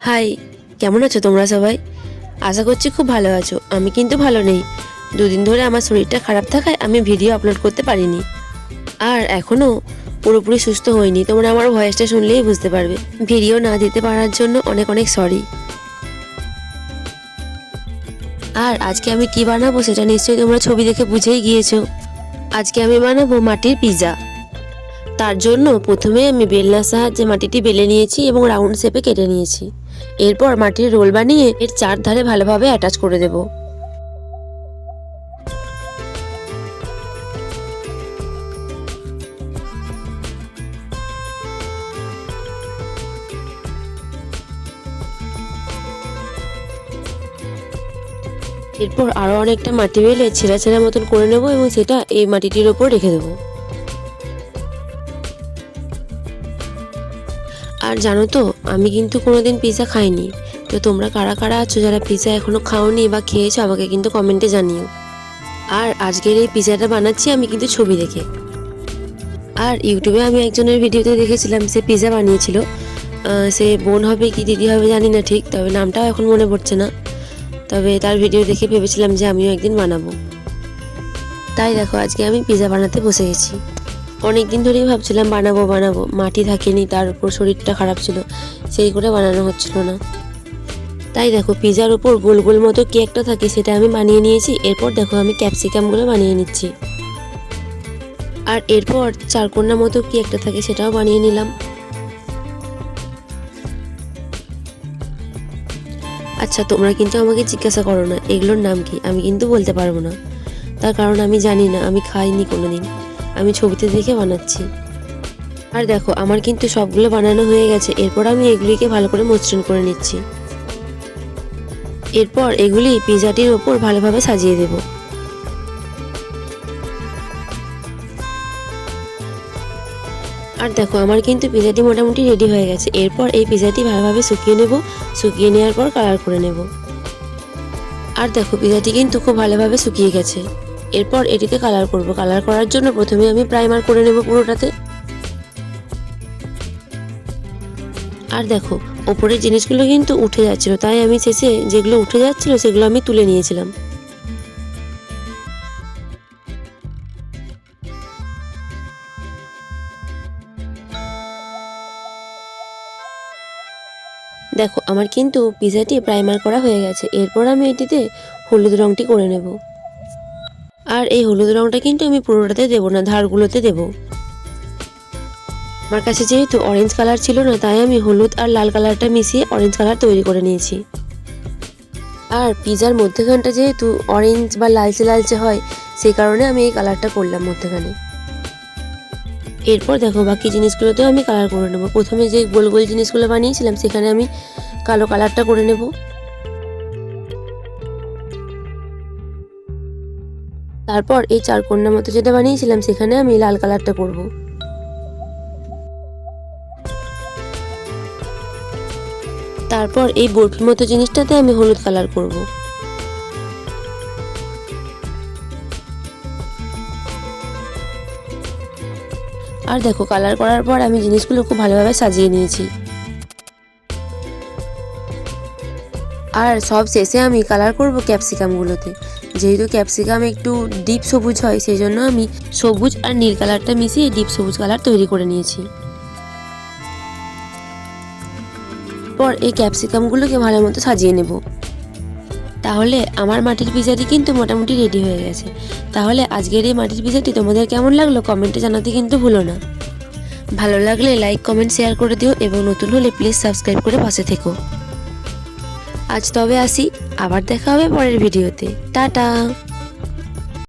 High, কেমন আছো তোমরা সবাই? আশা করছি খুব ভালো আছো। আমি কিন্তু ভালো নেই। দুদিন ধরে আমার শরীরটা খারাপ থাকায় আমি ভিডিও আপলোড করতে পারিনি। আর এখনও পুরোপুরি সুস্থ হইনি। তোমরা আমার ভয়েসটা শুনলেই বুঝতে পারবে। ভিডিও না দিতে পারার জন্য অনেক অনেক সরি। আর আজকে আমি কি বানাবো সেটা নিশ্চয়ই তোমরা ছবি দেখে বুঝেই গিয়েছো। আজকে আমি বানাবো মাটির পিৎজা। তার জন্য প্রথমে আমি বেলনার সাহায্যে মাটিটি বেলে নিয়েছি এবং রাউন্ড শেপে কেটে নিয়েছি। এরপর মাটির রোল বানিয়ে এর চারধারে ভালোভাবে অ্যাটাচ করে দেব। এরপর আরও অনেকটা মাটি বেলে ছেঁড়া ছেঁড়া মতন করে নেব এবং সেটা এই মাটিটির ওপর রেখে দেবো। আর জানো তো, আমি কিন্তু কোনোদিন পিৎজা খাইনি। তো তোমরা কারা কারা আছো যারা পিৎজা এখনো খাওনি বা খেয়েছো আমাকে কিন্তু কমেন্টে জানিও। আর আজকের এই পিৎজাটা বানাচ্ছি আমি কিন্তু ছবি দেখে। আর ইউটিউবে আমি একজনের ভিডিওতে দেখেছিলাম, সে পিৎজা বানিয়েছিল। সে বোন হবে কি দিদি হবে জানি না ঠিক, তবে নামটাও এখন মনে পড়ছে না। তবে তার ভিডিও দেখে ভেবেছিলাম যে আমিও একদিন বানাবো। তাই দেখো আজকে আমি পিৎজা বানাতে বসে গেছি। অনেক দিন ধরেই ভাবছিলাম বানাবো, মাটি থাকেনি, তার উপর শরীরটা খারাপ ছিল, সেই করে বানানো হচ্ছিল না। তাই দেখো পিৎজার উপর গোল গোল মতো কি একটা থাকে সেটা আমি বানিয়ে নিয়েছি। এরপর দেখো আমি ক্যাপসিকামগুলো বানিয়ে নিচ্ছি। আর এরপর চারকোনা মতো কি একটা থাকে সেটাও বানিয়ে নিলাম। আচ্ছা, তোমরা কিন্তু আমাকে জিজ্ঞাসা করো না এগুলোর নাম কি, আমি কিন্তু বলতে পারবো না। তার কারণ আমি জানি না, আমি খাইনি কোনোদিন, আমি ছবিতে দেখে বানাচ্ছি। আর দেখো আমার কিন্তু সবগুলো বানানো হয়ে গেছে। এরপর আমি এগুলিকে ভালো করে মসৃণ করে নিচ্ছি। এরপর এগুলি পিৎজাটির ওপর ভালোভাবে সাজিয়ে দেব। আর দেখো আমার কিন্তু পিৎজাটি মোটামুটি রেডি হয়ে গেছে। এরপর এই পিৎজাটি ভালোভাবে শুকিয়ে নেব। শুকিয়ে নেওয়ার পর কালার করে নেব। আর দেখো পিৎজাটি কিন্তু খুব ভালোভাবে শুকিয়ে গেছে। এরপর এটিতে কালার করব। কালার করার জন্য প্রথমে আমি প্রাইমার করে নেব পুরোটাতে। আর দেখো ওপরের জিনিসগুলো কিন্তু উঠে যাচ্ছিল, তাই আমি শেষে যেগুলো উঠে যাচ্ছিল সেগুলো আমি তুলে নিয়েছিলাম। দেখো আমার কিন্তু পিৎজাটি প্রাইমার করা হয়ে গেছে। এরপর আমি এটিতে হলুদ রঙটি করে নেব। আর এই হলুদ রঙটা কিন্তু আমি পুরোটাতে দেবো না, ধারগুলোতে দেব। আমার কাছে যেহেতু অরেঞ্জ কালার ছিল না, তাই আমি হলুদ আর লাল কালারটা মিশিয়ে অরেঞ্জ কালার তৈরি করে নিয়েছি। আর পিৎজার মধ্যেখানটা যেহেতু অরেঞ্জ বা লালচে লালচে হয়, সেই কারণে আমি এই কালারটা করলাম মধ্যখানে। এরপর দেখো বাকি জিনিসগুলোতেও আমি কালার করে নেব। প্রথমে যে গোল গোল জিনিসগুলো বানিয়েছিলাম সেখানে আমি কালো কালারটা করে নেব। তারপর এই চারকোনা মতো যেটা বানিয়েছিলাম সেখানে আমি লাল কালারটা করব। তারপর এই বরফির মতো জিনিসটাতে আমি হলুদ কালার করব। আর দেখো কালার করার পর আমি জিনিসগুলো খুব ভালোভাবে সাজিয়ে নিয়েছি। আর সব শেষে আমি কালার করব ক্যাপসিকামগুলোতে। যেহেতু ক্যাপসিকাম একটু ডিপ সবুজ হয়, সেই জন্য আমি সবুজ আর নীল কালারটা মিশিয়ে ডিপ সবুজ কালার তৈরি করে নিয়েছি। পর এই ক্যাপসিকামগুলোকে ভালো মতো সাজিয়ে নেব। তাহলে আমার মাটির পিৎজাটি কিন্তু মোটামুটি রেডি হয়ে গেছে। তাহলে আজকের এই মাটির পিৎজাটি তোমাদের কেমন লাগলো কমেন্টে জানাতে কিন্তু ভুলো না। ভালো লাগলে লাইক কমেন্ট শেয়ার করে দিও এবং নতুন হলে প্লিজ সাবস্ক্রাইব করে পাশে থেকো। আজ তবে আসি, আবার দেখা হবে পরের ভিডিওতে। টাটা।